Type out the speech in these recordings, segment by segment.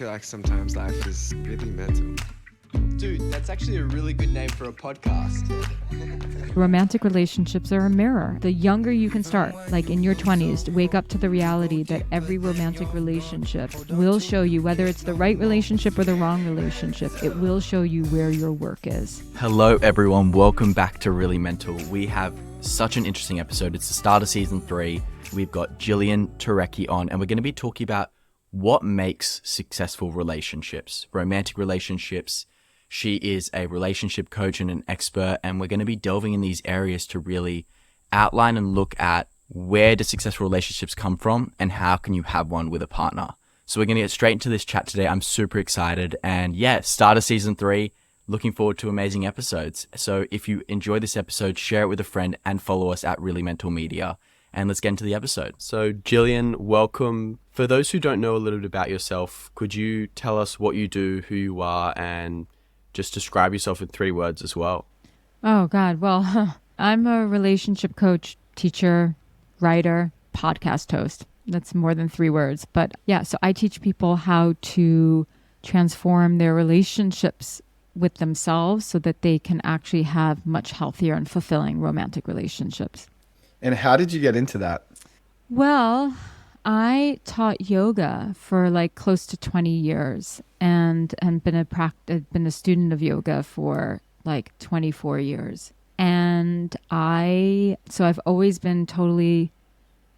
feel like sometimes life is really mental. Dude, that's actually a really good name for a podcast. Romantic relationships are a mirror. The younger you can start, like in your 20s, to wake up to the reality that every romantic relationship will show you, whether it's the right relationship or the wrong relationship, it will show you where your work is. Hello everyone, welcome back to Really Mental. We have such an interesting episode. It's the start of season 3. We've got Jillian Turecki on, and we're going to be talking about what makes successful relationships, romantic relationships. She is a relationship coach and an expert, and we're going to be delving in these areas to really outline and look at where do successful relationships come from and how can you have one with a partner. So we're going to get straight into this chat today. I'm super excited, and yeah, start of season 3. Looking forward to amazing episodes. So if you enjoy this episode, share it with a friend and follow us at Really Mental Media. And let's get into the episode. So Jillian, welcome. For those who don't know a little bit about yourself, could you tell us what you do, who you are, and just describe yourself in 3 words as well? Oh, God. Well, I'm a relationship coach, teacher, writer, podcast host. That's more than 3 words. But yeah, so I teach people how to transform their relationships with themselves so that they can actually have much healthier and fulfilling romantic relationships. And how did you get into that? Well, I taught yoga for like close to 20 years and been a student of yoga for like 24 years. And I've always been totally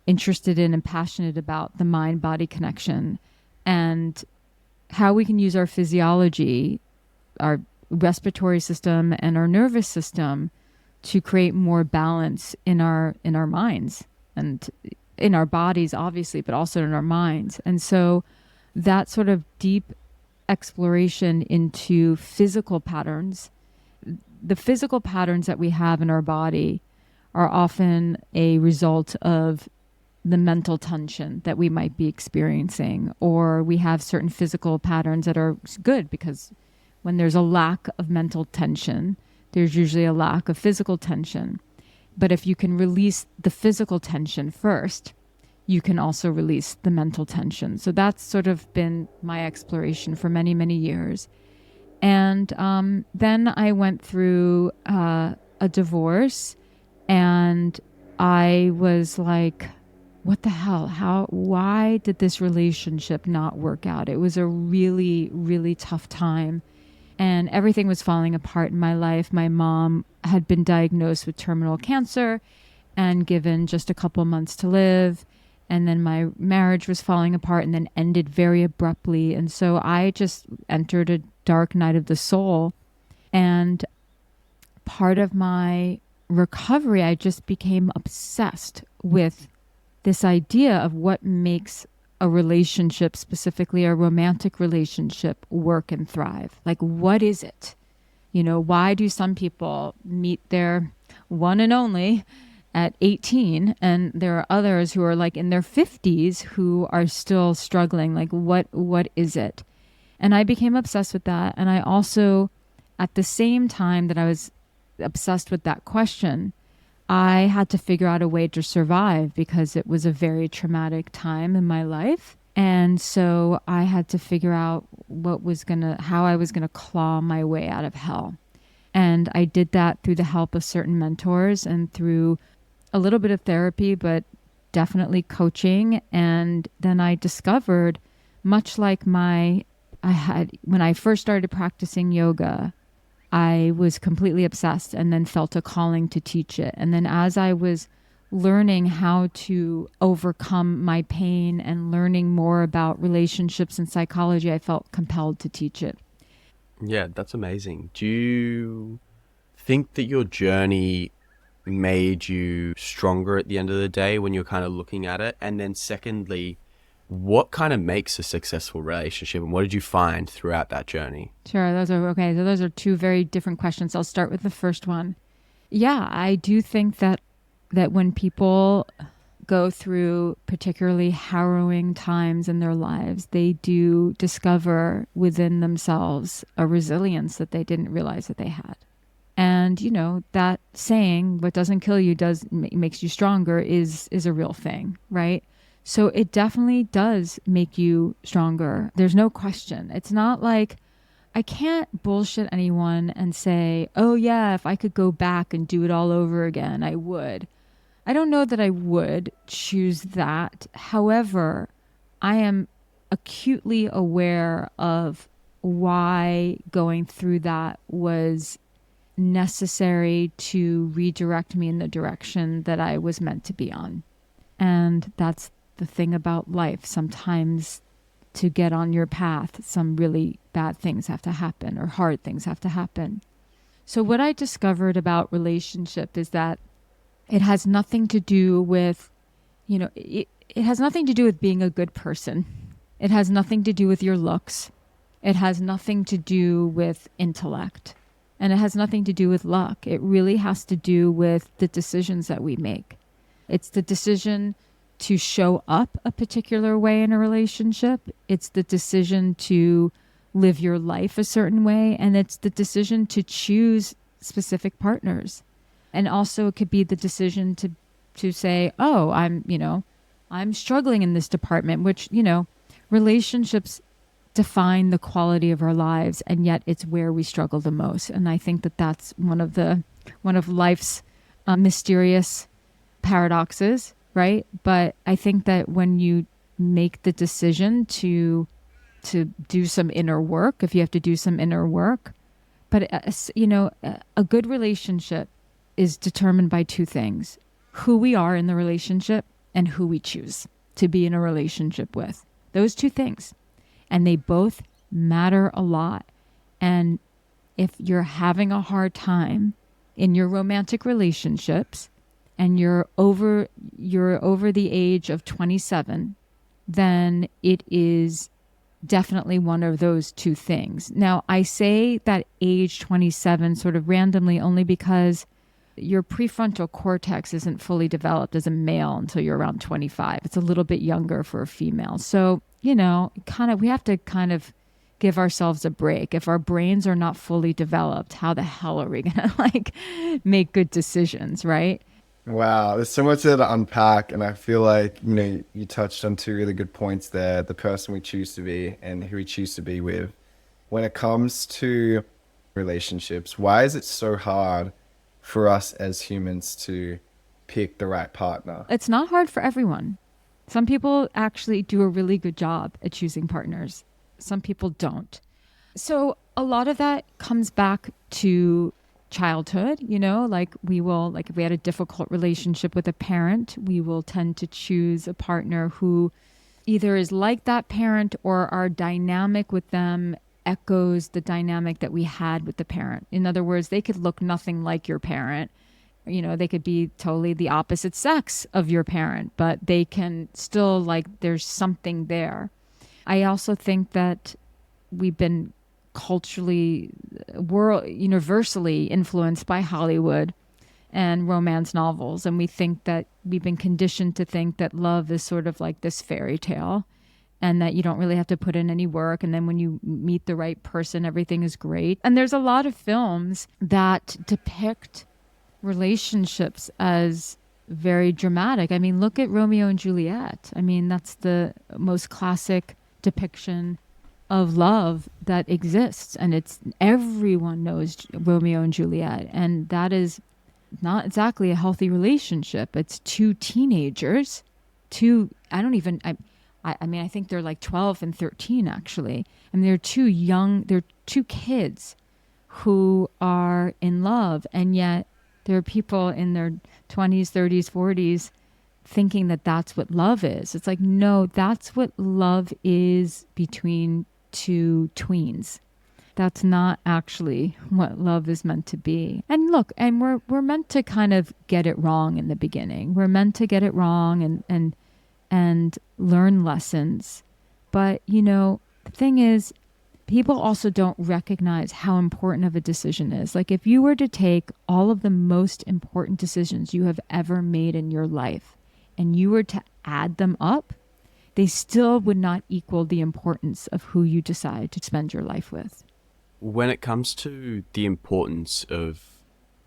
interested in and passionate about the mind-body connection and how we can use our physiology, our respiratory system and our nervous system to create more balance in our minds and in our bodies, obviously, but also in our minds. And so that sort of deep exploration into physical patterns, the physical patterns that we have in our body are often a result of the mental tension that we might be experiencing, or we have certain physical patterns that are good because when there's a lack of mental tension, there's usually a lack of physical tension. But if you can release the physical tension first, you can also release the mental tension. So that's sort of been my exploration for many, many years. And then I went through a divorce, and I was like, what the hell? Why did this relationship not work out? It was a really, really tough time. And everything was falling apart in my life. My mom had been diagnosed with terminal cancer and given just a couple months to live. And then my marriage was falling apart and then ended very abruptly. And so I just entered a dark night of the soul. And part of my recovery, I just became obsessed with this idea of what makes a relationship, specifically a romantic relationship, work and thrive. Like, what is it? You know, why do some people meet their one and only at 18 and there are others who are like in their 50s who are still struggling? Like, what is it? And I became obsessed with that. And I also, at the same time that I was obsessed with that question, I had to figure out a way to survive because it was a very traumatic time in my life. And so I had to figure out how I was gonna claw my way out of hell. And I did that through the help of certain mentors and through a little bit of therapy, but definitely coaching. And then I discovered, much like when I first started practicing yoga, I was completely obsessed and then felt a calling to teach it. And then as I was learning how to overcome my pain and learning more about relationships and psychology, I felt compelled to teach it. Yeah, that's amazing. Do you think that your journey made you stronger at the end of the day when you're kind of looking at it? And then secondly, what kind of makes a successful relationship, and what did you find throughout that journey? Sure, those are 2 very different questions. I'll start with the first one. Yeah, I do think that when people go through particularly harrowing times in their lives, they do discover within themselves a resilience that they didn't realize that they had. And, you know, that saying, what doesn't kill you makes you stronger, is a real thing, right? So it definitely does make you stronger. There's no question. It's not like I can't bullshit anyone and say, oh yeah, if I could go back and do it all over again, I would. I don't know that I would choose that. However, I am acutely aware of why going through that was necessary to redirect me in the direction that I was meant to be on. And that's the thing about life. Sometimes to get on your path, some really bad things have to happen or hard things have to happen. So what I discovered about relationship is that it has nothing to do with, it has nothing to do with being a good person. It has nothing to do with your looks. It has nothing to do with intellect. And it has nothing to do with luck. It really has to do with the decisions that we make. It's the decision to show up a particular way in a relationship. It's the decision to live your life a certain way. And it's the decision to choose specific partners. And also it could be the decision to say, oh, I'm struggling in this department, which, relationships define the quality of our lives, and yet it's where we struggle the most. And I think that that's one of life's mysterious paradoxes, right? But I think that when you make the decision to do some inner work, if you have to do some inner work, but a good relationship is determined by two things: who we are in the relationship and who we choose to be in a relationship with. Those two things. And they both matter a lot. And if you're having a hard time in your romantic relationships and you're over the age of 27, then it is definitely one of those two things. Now, I say that age 27 sort of randomly only because your prefrontal cortex isn't fully developed as a male until you're around 25. It's a little bit younger for a female. So, we have to kind of give ourselves a break. If our brains are not fully developed, how the hell are we going to make good decisions, right? Wow, there's so much there to unpack. And I feel like, you touched on two really good points there: the person we choose to be and who we choose to be with. When it comes to relationships, why is it so hard for us as humans to pick the right partner? It's not hard for everyone. Some people actually do a really good job at choosing partners. Some people don't. So a lot of that comes back to childhood, if we had a difficult relationship with a parent, we will tend to choose a partner who either is like that parent or our dynamic with them echoes the dynamic that we had with the parent. In other words, they could look nothing like your parent. They could be totally the opposite sex of your parent, but they can still, there's something there. I also think that we've been culturally, universally influenced by Hollywood and romance novels. And we think that we've been conditioned to think that love is sort of like this fairy tale and that you don't really have to put in any work. And then when you meet the right person, everything is great. And there's a lot of films that depict relationships as very dramatic. I mean, look at Romeo and Juliet. I mean, that's the most classic depiction of love that exists. And everyone knows Romeo and Juliet. And that is not exactly a healthy relationship. It's two teenagers, I think they're like 12 and 13 actually. And they're two kids who are in love. And yet there are people in their 20s, 30s, 40s thinking that that's what love is. It's like, no, that's what love is between two tweens. That's not actually what love is meant to be. And look, and we're meant to kind of get it wrong in the beginning. We're meant to get it wrong and learn lessons. But, the thing is, people also don't recognize how important of a decision is. Like if you were to take all of the most important decisions you have ever made in your life and you were to add them up, they still would not equal the importance of who you decide to spend your life with. When it comes to the importance of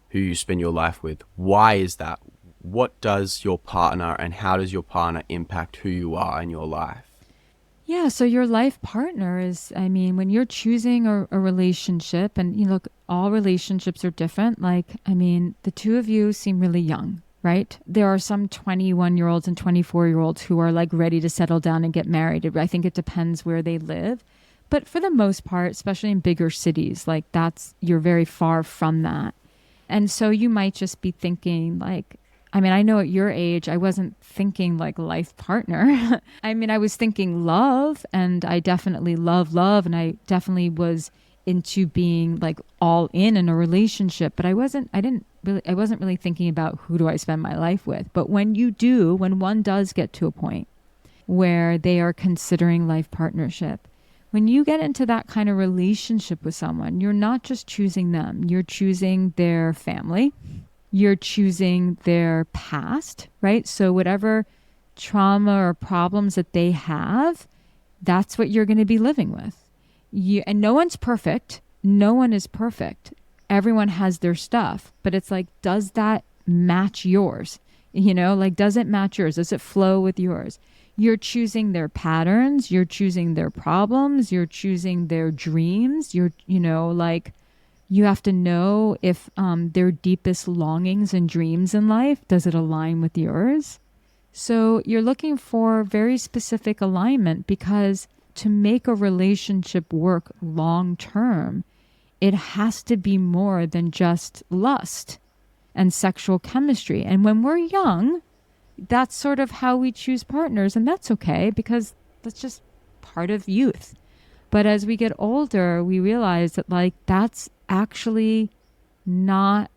who you spend your life with, why is that? what does your partner and how does your partner impact who you are in your life? Yeah, so your life partner is, I mean, when you're choosing a relationship, and you look, all relationships are different. Like, I mean, the two of you seem really young, right? There are some 21-year-olds and 24-year-olds who are like ready to settle down and get married. I think it depends where they live. But for the most part, especially in bigger cities, like you're very far from that. And so you might just be thinking like, I mean, I know at your age, I wasn't thinking like life partner. I mean, I was thinking love, and I definitely love. And I definitely was into being like all in a relationship, but I wasn't really thinking about who do I spend my life with. But when one does get to a point where they are considering life partnership, when you get into that kind of relationship with someone, you're not just choosing them, you're choosing their family. You're choosing their past, right? So whatever trauma or problems that they have, that's what you're going to be living with. And no one's perfect. No one is perfect. Everyone has their stuff. But it's like, does that match yours? Like, does it match yours? Does it flow with yours? You're choosing their patterns. You're choosing their problems. You're choosing their dreams. You have to know if their deepest longings and dreams in life, does it align with yours? So you're looking for very specific alignment, because to make a relationship work long term, it has to be more than just lust and sexual chemistry. And when we're young, that's sort of how we choose partners. And that's okay, because that's just part of youth. But as we get older, we realize that like that's actually not,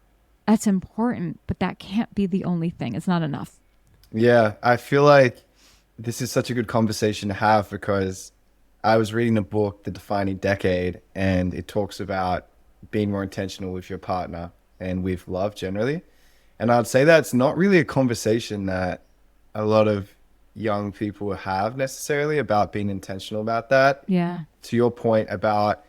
that's important, but that can't be the only thing. It's not enough. Yeah, I feel like this is such a good conversation to have, because I was reading a book, The Defining Decade, and it talks about being more intentional with your partner and with love generally. And I'd say that's not really a conversation that a lot of young people have necessarily, about being intentional about that. Yeah. To your point about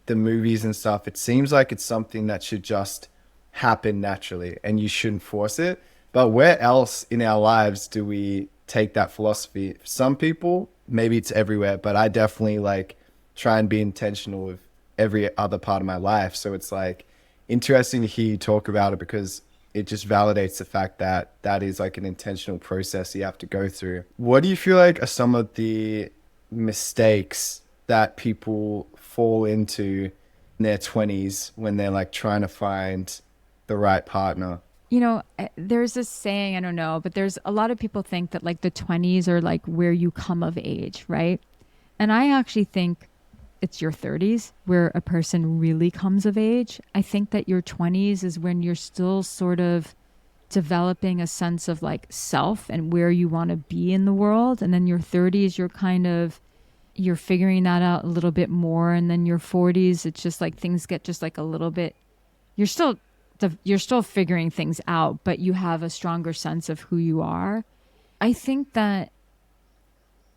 the movies and stuff, it seems like it's something that should just happen naturally and you shouldn't force it. But where else in our lives do we take that philosophy? Some people, maybe it's everywhere, but I definitely like try and be intentional with every other part of my life. So it's like interesting to hear you talk about it, because it just validates the fact that that is like an intentional process you have to go through. What do you feel like are some of the mistakes that people fall into in their 20s when they're like trying to find the right partner? There's this saying, I don't know, but there's a lot of people think that like the 20s are like where you come of age, right? And I actually think it's your 30s where a person really comes of age. I think that your 20s is when you're still sort of developing a sense of like self and where you want to be in the world. And then your 30s, you're figuring that out a little bit more. And then your 40s, it's just like things get just like a little bit, you're still figuring things out, but you have a stronger sense of who you are. I think that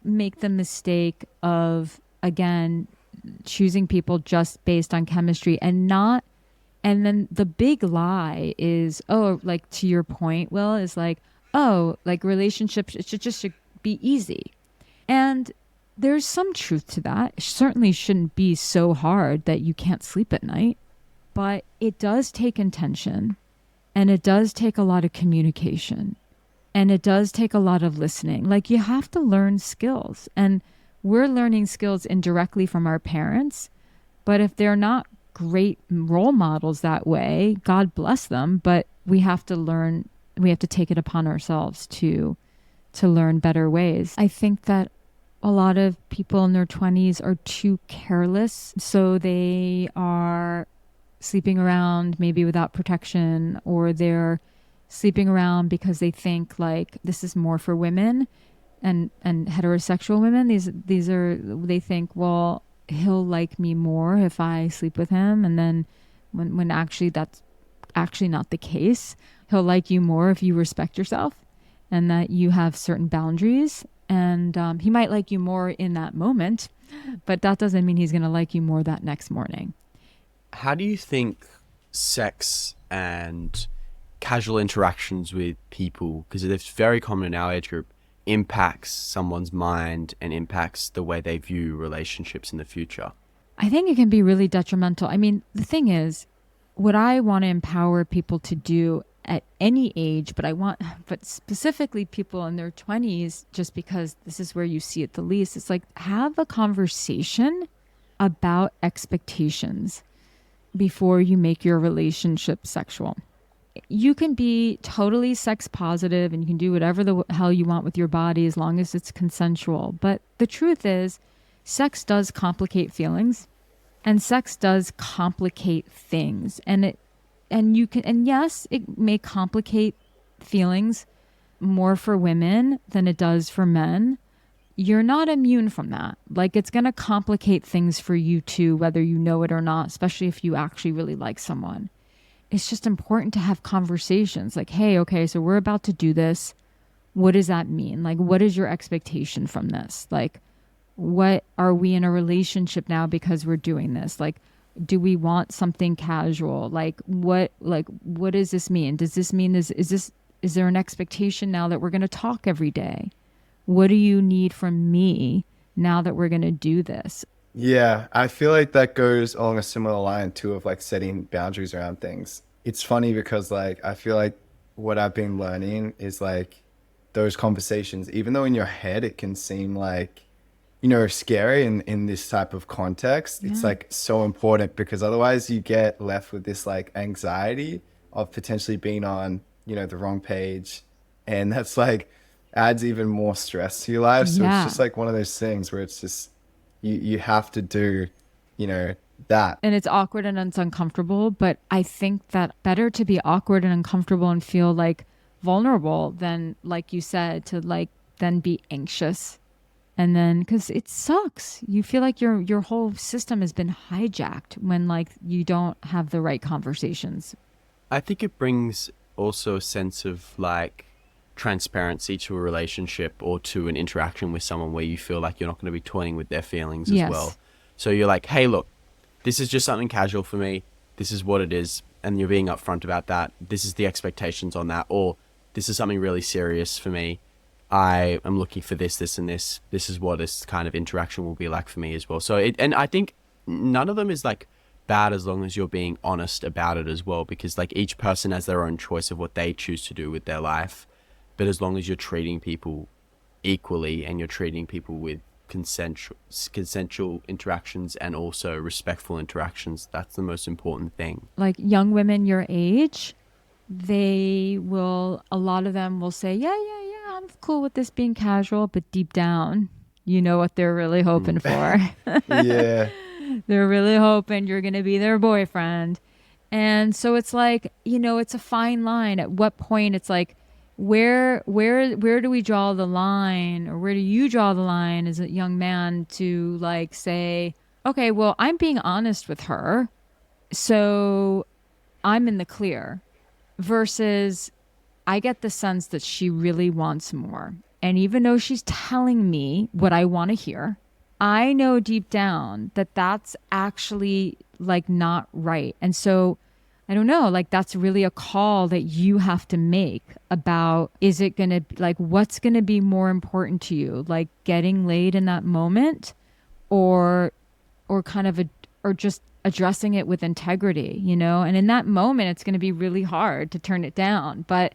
make the mistake of, again, choosing people just based on chemistry and then the big lie is, like to your point, Will, is like, like relationships, it should be easy. And there's some truth to that. It certainly shouldn't be so hard that you can't sleep at night, but it does take intention, and it does take a lot of communication, and it does take a lot of listening. Like, you have to learn skills, and we're learning skills indirectly from our parents, but if they're not great role models that way, God bless them, but we have to take it upon ourselves to learn better ways. I think that a lot of people in their 20s are too careless, so they are sleeping around maybe without protection, or they're sleeping around because they think like this is more for women. And heterosexual women, they think, well, he'll like me more if I sleep with him. And then when actually that's actually not the case. He'll like you more if you respect yourself and that you have certain boundaries. And he might like you more in that moment, but that doesn't mean he's going to like you more that next morning. How do you think sex and casual interactions with people, because it's very common in our age group, impacts someone's mind and impacts the way they view relationships in the future? I think it can be really detrimental. I mean, the thing is, what I want to empower people to do at any age, but specifically people in their 20s, just because this is where you see it the least, it's like, have a conversation about expectations before you make your relationship sexual. You can be totally sex positive and you can do whatever the hell you want with your body as long as it's consensual. But the truth is, sex does complicate feelings, and sex does complicate things. And yes, it may complicate feelings more for women than it does for men. You're not immune from that. Like, it's going to complicate things for you too, whether you know it or not, especially if you actually really like someone. It's just important to have conversations like, hey, okay, so we're about to do this. What does that mean? Like, what is your expectation from this? Like, what are we in a relationship now because we're doing this? Like, do we want something casual? Like what does this mean? Does this mean is there an expectation now that we're going to talk every day? What do you need from me now that we're going to do this? Yeah, I feel like that goes along a similar line too of like setting boundaries around things. It's funny because like I feel like what I've been learning is like those conversations, even though in your head it can seem like, you know, scary in this type of context, it's like so important, because otherwise you get left with this like anxiety of potentially being on, you know, the wrong page. And that's like adds even more stress to your life. So it's just like one of those things where it's just, you have to do, you know, that. And it's awkward and it's uncomfortable, but I think that better to be awkward and uncomfortable and feel like vulnerable than, like you said, to like then be anxious. And then, because it sucks. You feel like your whole system has been hijacked when like you don't have the right conversations. I think it brings also a sense of like transparency to a relationship or to an interaction with someone where you feel like you're not going to be toying with their feelings as well. So you're like, hey, look, this is just something casual for me. This is what it is. And you're being upfront about that. This is the expectations on that. Or this is something really serious for me. I am looking for this, this, and this. This is what this kind of interaction will be like for me as well. So and I think none of them is like bad as long as you're being honest about it as well, because like each person has their own choice of what they choose to do with their life. But as long as you're treating people equally and you're treating people with consensual interactions and also respectful interactions, that's the most important thing. Like young women your age, a lot of them will say, yeah, I'm cool with this being casual, but deep down, you know what they're really hoping for. Yeah. They're really hoping you're going to be their boyfriend. And so it's like, you know, it's a fine line. At what point it's like, where do we draw the line, or where do you draw the line as a young man to like say, okay, well, I'm being honest with her, so I'm in the clear, versus I get the sense that she really wants more. And even though she's telling me what I want to hear, I know deep down that that's actually like not right. And so I don't know, like that's really a call that you have to make about, is it going to like, what's going to be more important to you? Like getting laid in that moment, or kind of or just addressing it with integrity, you know? And in that moment, it's going to be really hard to turn it down. But,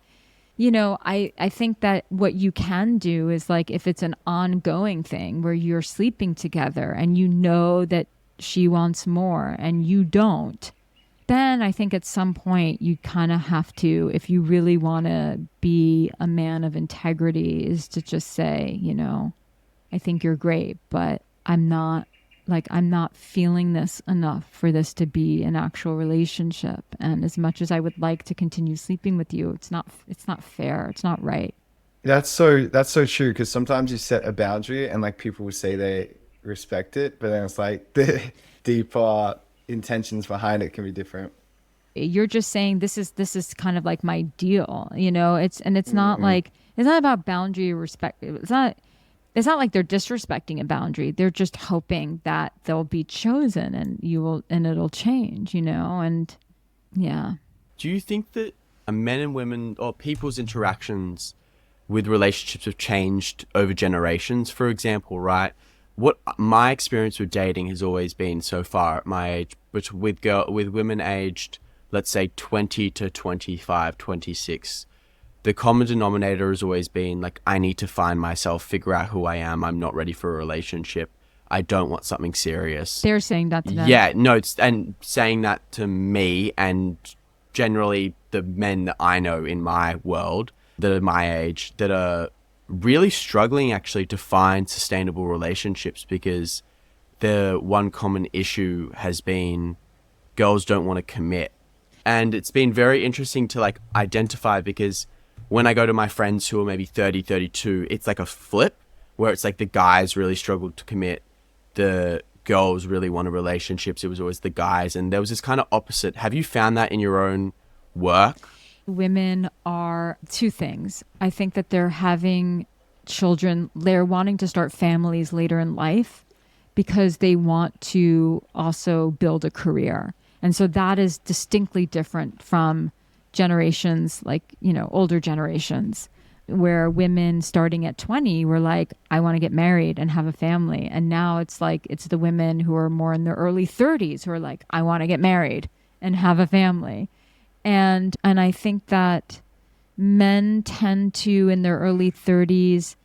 you know, I think that what you can do is like, if it's an ongoing thing where you're sleeping together and you know that she wants more and you don't, then I think at some point you kind of have to, if you really want to be a man of integrity, is to just say, you know, I think you're great, but I'm not feeling this enough for this to be an actual relationship. And as much as I would like to continue sleeping with you, it's not fair. It's not right. That's so true, because sometimes you set a boundary and like people will say they respect it, but then it's like the deeper intentions behind it can be different. You're just saying this is kind of like my deal, you know. It's not like, it's not about boundary or respect. It's not like they're disrespecting a boundary. They're just hoping that they'll be chosen and it'll change, you know. And yeah. Do you think that men and women or people's interactions with relationships have changed over generations, for example, right? What my experience with dating has always been so far at my age, which with women aged, let's say 20 to 25, 26, the common denominator has always been like, I need to find myself, figure out who I am. I'm not ready for a relationship. I don't want something serious. They're saying that to them. Yeah, no, and saying that to me and generally the men that I know in my world that are my age that are really struggling actually to find sustainable relationships, because the one common issue has been girls don't want to commit. And it's been very interesting to like identify, because when I go to my friends who are maybe 30, 32, it's like a flip where it's like the guys really struggled to commit. The girls really wanted relationships. It was always the guys. And there was this kind of opposite. Have you found that in your own work? Women are two things. I think that they're having children, they're wanting to start families later in life because they want to also build a career. And so that is distinctly different from generations like, older generations, where women starting at 20 were like, I want to get married and have a family. And now it's like, it's the women who are more in their early 30s who are like, I want to get married and have a family. And I think that men tend to, in their early 30s,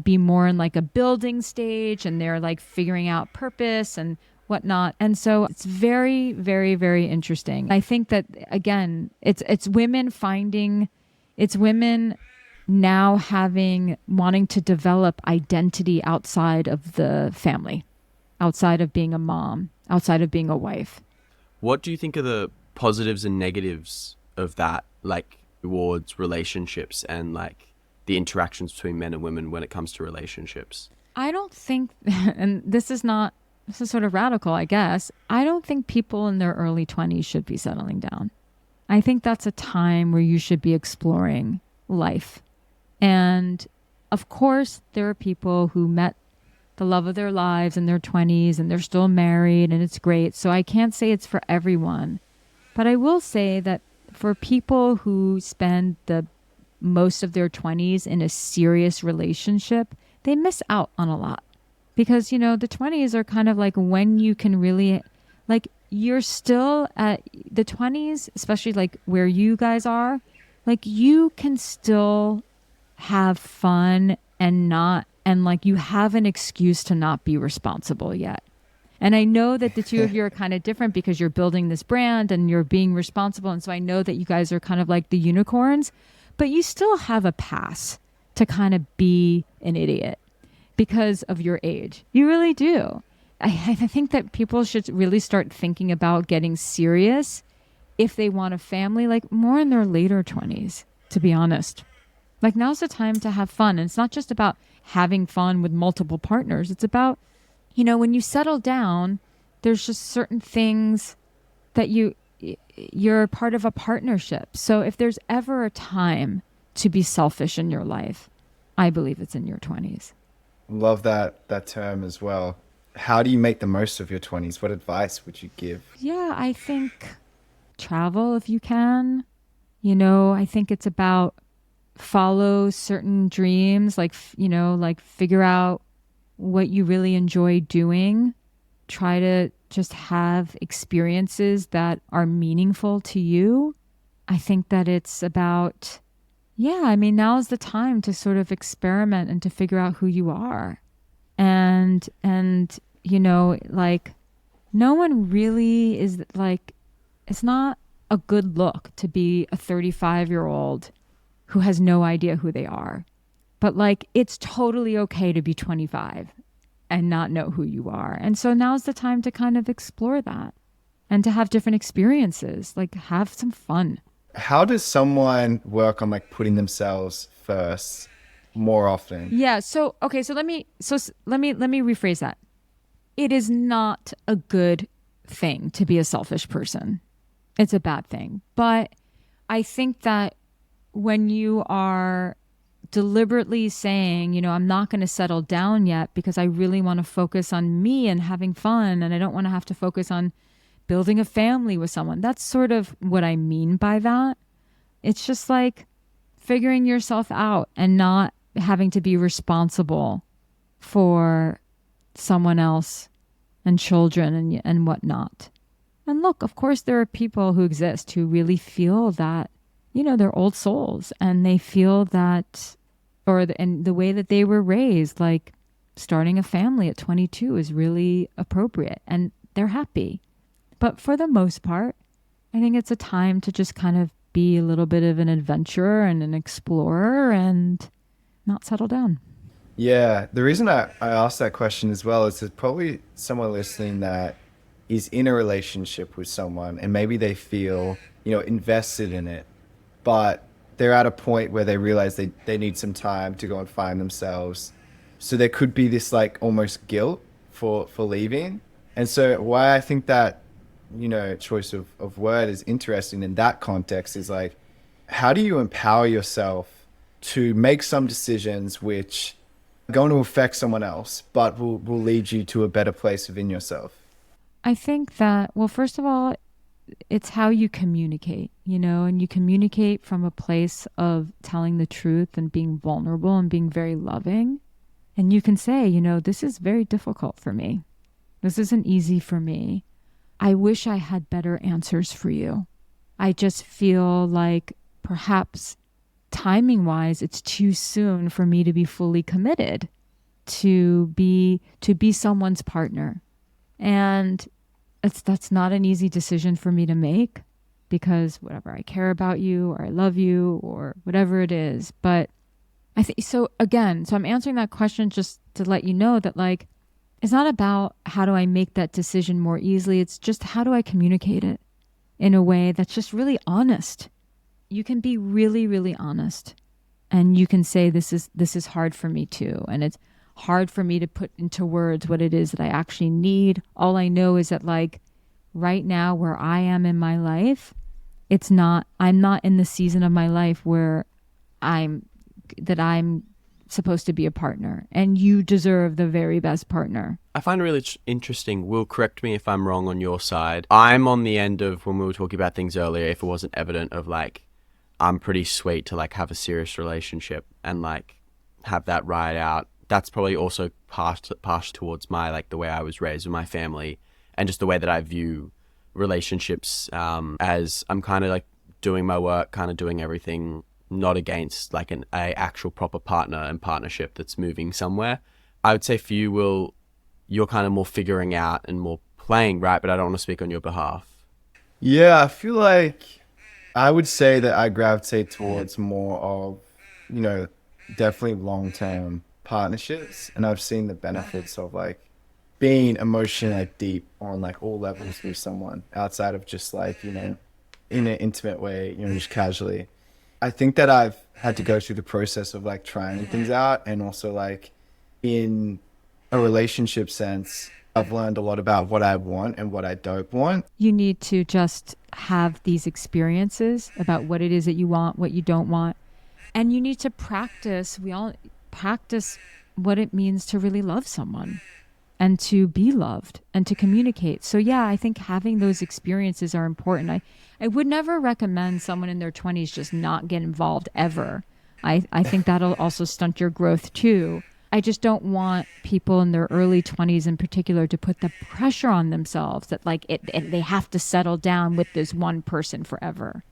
be more in like a building stage, and they're like figuring out purpose and whatnot. And so it's very, very, very interesting. I think that, again, it's women now wanting to develop identity outside of the family, outside of being a mom, outside of being a wife. What do you think are the positives and negatives of that, like towards relationships and like the interactions between men and women when it comes to relationships? I don't think, and this is sort of radical, I guess. I don't think people in their early 20s should be settling down. I think that's a time where you should be exploring life. And of course, there are people who met the love of their lives in their 20s and they're still married and it's great. So I can't say it's for everyone. But I will say that for people who spend the most of their 20s in a serious relationship, they miss out on a lot. Because, the 20s are kind of like when you can really, like, you're still at the 20s, especially like where you guys are, like you can still have fun and like you have an excuse to not be responsible yet. And I know that the two of you are kind of different because you're building this brand and you're being responsible. And so I know that you guys are kind of like the unicorns, but you still have a pass to kind of be an idiot because of your age. You really do. I think that people should really start thinking about getting serious if they want a family, like more in their later 20s, to be honest. Like now's the time to have fun. And it's not just about having fun with multiple partners. It's about, when you settle down, there's just certain things that you're part of a partnership. So if there's ever a time to be selfish in your life, I believe it's in your 20s. Love that term as well. How do you make the most of your 20s? What advice would you give? Yeah, I think travel if you can. I think it's about follow certain dreams, like figure out what you really enjoy doing. Try to just have experiences that are meaningful to you. I think that it's about, now is the time to sort of experiment and to figure out who you are. And like no one really is like, it's not a good look to be a 35-year-old who has no idea who they are. But like, it's totally okay to be 25 and not know who you are. And so now's the time to kind of explore that and to have different experiences, like have some fun. How does someone work on like putting themselves first more often? Yeah. So let me rephrase that. It is not a good thing to be a selfish person. It's a bad thing. But I think that when you are deliberately saying, I'm not going to settle down yet because I really want to focus on me and having fun, and I don't want to have to focus on building a family with someone. That's sort of what I mean by that. it's just like figuring yourself out and not having to be responsible for someone else and children and whatnot. And look, of course, there are people who exist who really feel that, you know, they're old souls and they feel that, and the way that they were raised, like starting a family at 22 is really appropriate and they're happy. But for the most part, I think it's a time to just kind of be a little bit of an adventurer and an explorer and not settle down. Yeah, the reason I asked that question as well is there's probably someone listening that is in a relationship with someone and maybe they feel, you know, invested in it, but they're at a point where they realize they need some time to go and find themselves. So there could be this like almost guilt for leaving. And so why I think that, you know, choice of word is interesting in that context is like, how do you empower yourself to make some decisions which are going to affect someone else, but will lead you to a better place within yourself? I think that, well, first of all, it's how you communicate, you know, and you communicate from a place of telling the truth and being vulnerable and being very loving. And you can say, you know, this is very difficult for me. This isn't easy for me. I wish I had better answers for you. I just feel like perhaps timing wise, it's too soon for me to be fully committed to be someone's partner. And that's not an easy decision for me to make because whatever, I care about you or I love you or whatever it is. But I think so I'm answering that question just to let you know that like, it's not about how do I make that decision more easily. It's just how do I communicate it in a way that's just really honest. You can be really, really honest and you can say, this is hard for me too. And it's hard for me to put into words what it is that I actually need. All I know is that like right now where I am in my life, I'm not in the season of my life where I'm supposed to be a partner and you deserve the very best partner. I find it really interesting. Will, correct me if I'm wrong on your side. I'm on the end of when we were talking about things earlier, if it wasn't evident, of like, I'm pretty sweet to like have a serious relationship and like have that ride out. That's probably also passed towards my, like the way I was raised with my family and just the way that I view relationships, as I'm kind of like doing my work, kind of doing everything, not against like a actual proper partner and partnership that's moving somewhere. I would say for you, Will, you're kind of more figuring out and more playing, right? But I don't want to speak on your behalf. Yeah, I feel like I would say that I gravitate towards more of, you know, definitely long-term partnerships. And I've seen the benefits of like being emotionally like deep on like all levels with someone outside of just like, you know, in an intimate way, you know, just casually. I think that I've had to go through the process of like trying things out and also like in a relationship sense, I've learned a lot about what I want and what I don't want. You need to just have these experiences about what it is that you want, what you don't want. And you need to practice. We all practice what it means to really love someone and to be loved and to communicate. So yeah, I think having those experiences are important. I would never recommend someone in their 20s just not get involved ever. I think that'll also stunt your growth too. I just don't want people in their early 20s in particular to put the pressure on themselves that like they have to settle down with this one person forever.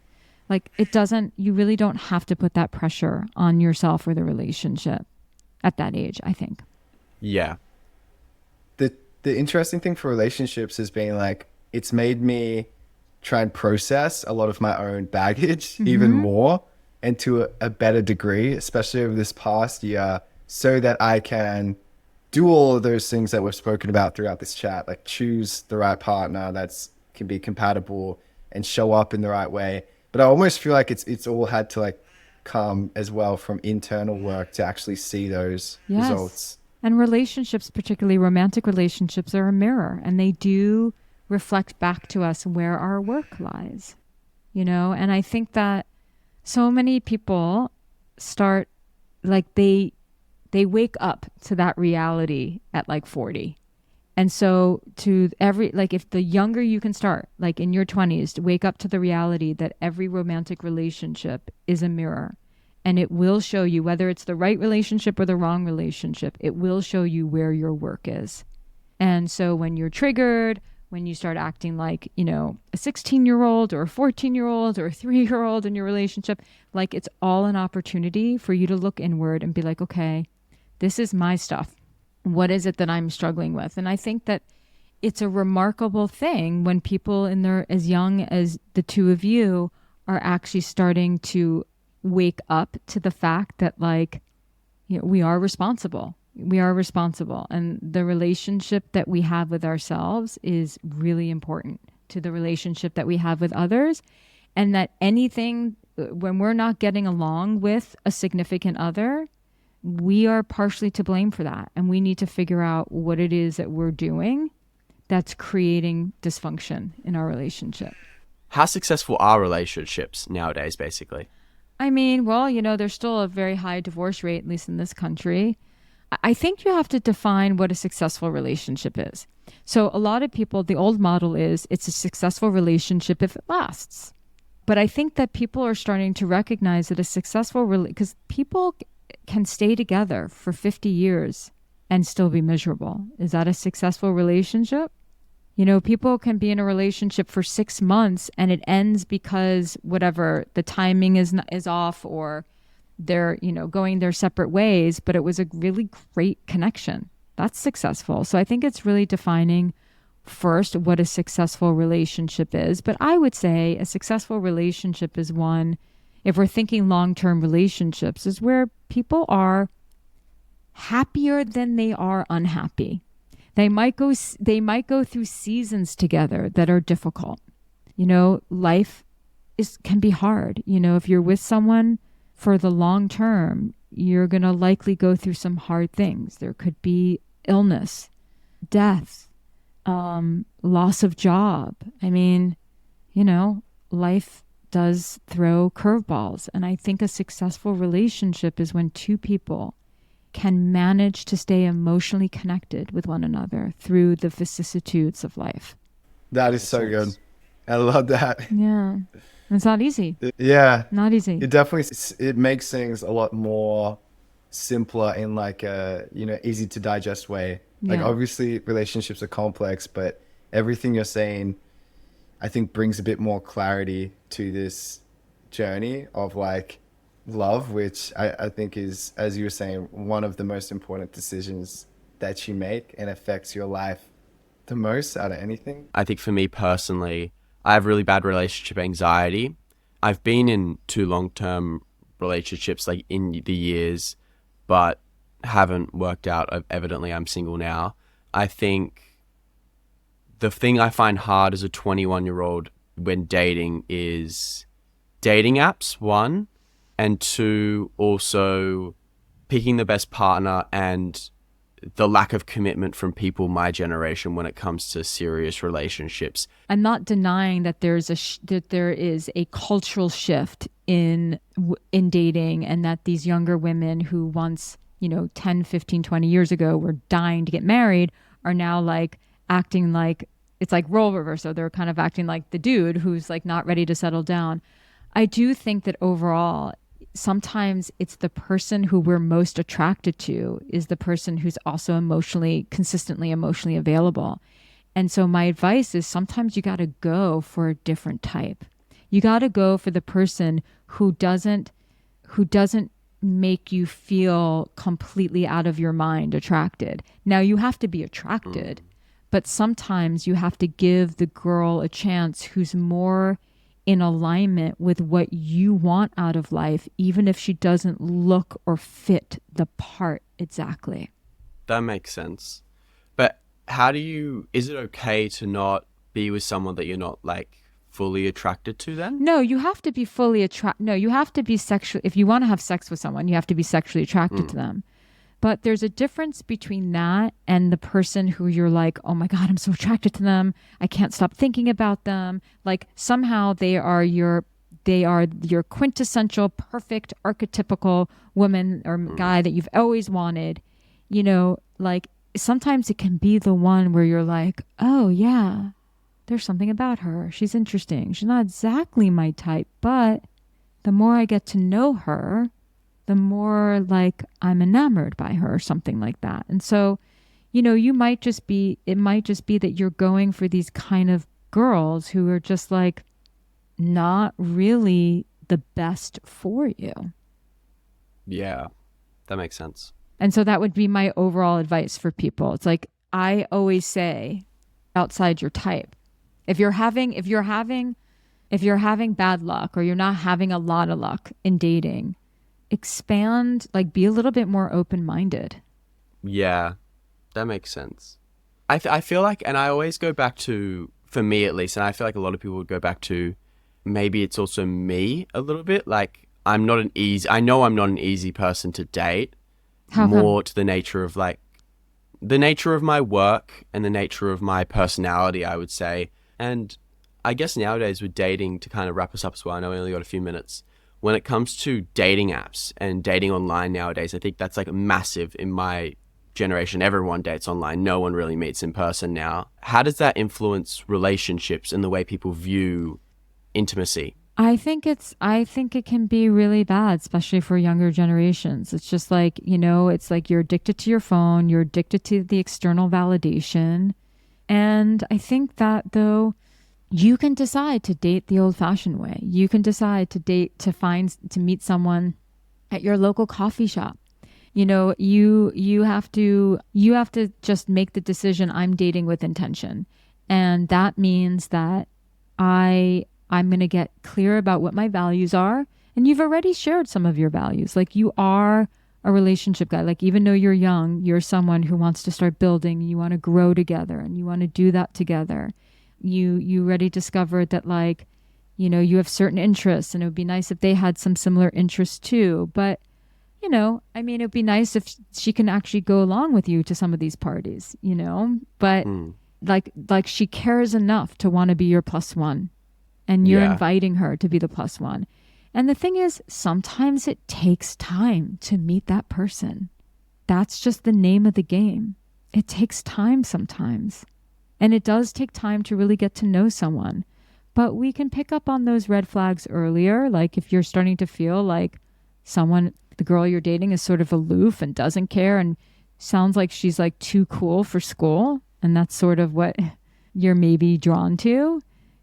Like you really don't have to put that pressure on yourself or the relationship at that age, I think. Yeah. The interesting thing for relationships has been like, it's made me try and process a lot of my own baggage even more and to a better degree, especially over this past year, so that I can do all of those things that we've spoken about throughout this chat, like choose the right partner that's can be compatible and show up in the right way. But I almost feel like it's all had to like come as well from internal work to actually see those results. And relationships, particularly romantic relationships, are a mirror and they do reflect back to us where our work lies, you know? And I think that so many people start like they wake up to that reality at like 40 And so if the younger you can start, like in your 20s, to wake up to the reality that every romantic relationship is a mirror, and it will show you whether it's the right relationship or the wrong relationship, it will show you where your work is. And so when you're triggered, when you start acting like, a 16-year-old or a 14-year-old or a 3-year-old in your relationship, like it's all an opportunity for you to look inward and be like, okay, this is my stuff. What is it that I'm struggling with? And I think that it's a remarkable thing when people as young as the two of you are actually starting to wake up to the fact that we are responsible. We are responsible. And the relationship that we have with ourselves is really important to the relationship that we have with others. And that when we're not getting along with a significant other, we are partially to blame for that. And we need to figure out what it is that we're doing that's creating dysfunction in our relationship. How successful are relationships nowadays, basically? I mean, well, there's still a very high divorce rate, at least in this country. I think you have to define what a successful relationship is. So a lot of people, the old model is it's a successful relationship if it lasts. But I think that people are starting to recognize that a successful because people can stay together for 50 years and still be miserable. Is that a successful relationship? People can be in a relationship for 6 months and it ends because whatever, the timing is off, or they're, going their separate ways, but it was a really great connection. That's successful. So I think it's really defining first what a successful relationship is. But I would say a successful relationship is one, if we're thinking long-term relationships, is where people are happier than they are unhappy. They might go through seasons together that are difficult. Life can be hard. If you're with someone for the long term, you're going to likely go through some hard things. There could be illness, death, loss of job. I mean, life does throw curveballs. And I think a successful relationship is when two people can manage to stay emotionally connected with one another through the vicissitudes of life. That is so good. I love that. Yeah. It's not easy. Yeah. Not easy. It definitely, it makes things a lot more simpler in easy to digest way. Yeah. Obviously relationships are complex, but everything you're saying, I think brings a bit more clarity to this journey of love, which I think is, as you were saying, one of the most important decisions that you make and affects your life the most out of anything. I think for me personally, I have really bad relationship anxiety. I've been in 2 long-term relationships in the years, but haven't worked out. Evidently, I'm single now. I think the thing I find hard as a 21-year-old when dating is dating apps, 1, and 2, also picking the best partner and the lack of commitment from people my generation when it comes to serious relationships. I'm not denying that there is a cultural shift in dating, and that these younger women who once, 10, 15, 20 years ago were dying to get married are now acting like it's like role reversal. They're kind of acting like the dude who's not ready to settle down. I do think that overall, sometimes it's the person who we're most attracted to is the person who's also consistently emotionally available. And so my advice is sometimes you got to go for a different type. You got to go for the person who doesn't make you feel completely out of your mind attracted. Now you have to be attracted, but sometimes you have to give the girl a chance who's more in alignment with what you want out of life, even if she doesn't look or fit the part exactly. That makes sense. But is it okay to not be with someone that you're not fully attracted to then? No, you have to be fully you have to be sexually, if you want to have sex with someone, you have to be sexually attracted to them. But there's a difference between that and the person who you're oh my God, I'm so attracted to them. I can't stop thinking about them. Somehow they are your quintessential, perfect, archetypical woman or guy that you've always wanted. sometimes it can be the one where you're like, oh yeah, there's something about her. She's interesting. She's not exactly my type, but the more I get to know her, the more like I'm enamored by her or something like that. And so, it might just be that you're going for these kind of girls who are just like not really the best for you. Yeah, that makes sense. And so that would be my overall advice for people. It's like I always say, outside your type. If you're having bad luck or you're not having a lot of luck in dating, expand, like be a little bit more open-minded. Yeah, that makes sense. I feel like, and I always go back to, for me at least, and I feel like a lot of people would go back to, maybe it's also me a little bit. Like I know I'm not an easy person to date. How more come? to the nature of like the nature of my work and the nature of my personality, I would say. And I guess nowadays with dating, to kind of wrap us up as well, I know we only got a few minutes. When it comes to dating apps and dating online nowadays, I think that's like massive in my generation. Everyone dates online. No one really meets in person now. How does that influence relationships and the way people view intimacy? I think it can be really bad, especially for younger generations. It's just like, it's like you're addicted to your phone, you're addicted to the external validation. And I think that though, you can decide to date the old fashioned way. You can decide to meet someone at your local coffee shop. You have to just make the decision, I'm dating with intention. And that means that I'm going to get clear about what my values are. And you've already shared some of your values. Like you are a relationship guy. Like even though you're young, you're someone who wants to start building. You want to grow together and you want to do that together. You already discovered that like, you have certain interests and it would be nice if they had some similar interests too. But, it would be nice if she can actually go along with you to some of these parties, but like she cares enough to want to be your plus one. And you're inviting her to be the plus one. And the thing is, sometimes it takes time to meet that person. That's just the name of the game. It takes time sometimes. And it does take time to really get to know someone. But we can pick up on those red flags earlier. Like if you're starting to feel like the girl you're dating is sort of aloof and doesn't care and sounds like she's like too cool for school. And that's sort of what you're maybe drawn to.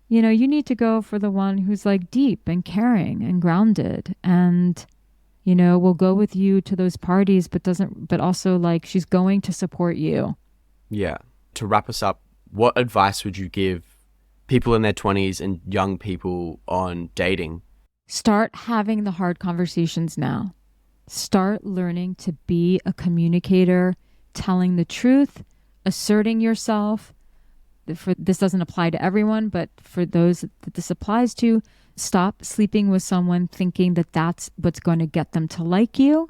You need to go for the one who's like deep and caring and grounded and, will go with you to those parties, but also like she's going to support you. Yeah. To wrap us up, what advice would you give people in their 20s and young people on dating? Start having the hard conversations now. Start learning to be a communicator, telling the truth, asserting yourself. This doesn't apply to everyone, but for those that this applies to, stop sleeping with someone thinking that that's what's going to get them to like you.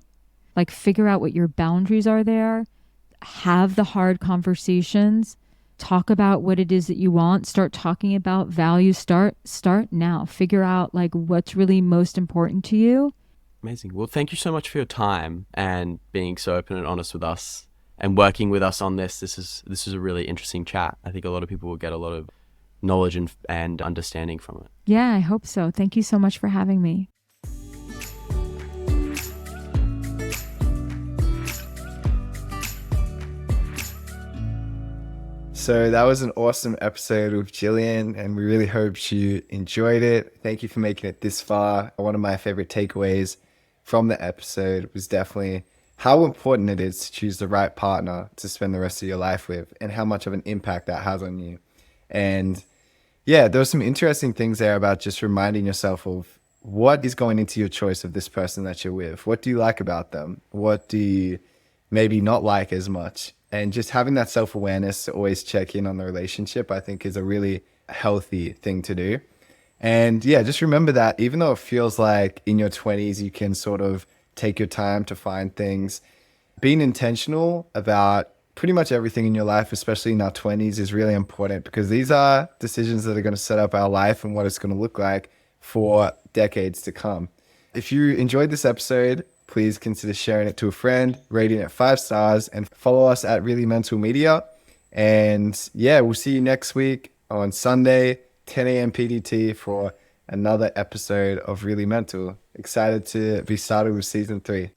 Like figure out what your boundaries are there. Have the hard conversations. Talk about what it is that you want. Start talking about values. Start now. Figure out like what's really most important to you. Amazing. Well, thank you so much for your time and being so open and honest with us. And working with us on this is a really interesting chat. I think a lot of people will get a lot of knowledge and understanding from it. Yeah, I hope so. Thank you so much for having me. So that was an awesome episode with Jillian, and we really hope you enjoyed it. Thank you for making it this far. One of my favorite takeaways from the episode was definitely how important it is to choose the right partner to spend the rest of your life with and how much of an impact that has on you. And yeah, there were some interesting things there about just reminding yourself of what is going into your choice of this person that you're with. What do you like about them? What do you maybe not like as much? And just having that self-awareness to always check in on the relationship, I think is a really healthy thing to do. And yeah, just remember that even though it feels like in your 20s, you can sort of take your time to find things, being intentional about pretty much everything in your life, especially in our 20s, is really important because these are decisions that are going to set up our life and what it's going to look like for decades to come. If you enjoyed this episode, please consider sharing it to a friend, rating it 5 stars, and follow us at Really Mental Media. And yeah, we'll see you next week on Sunday, 10 a.m. PDT for another episode of Really Mental. Excited to be started with season 3.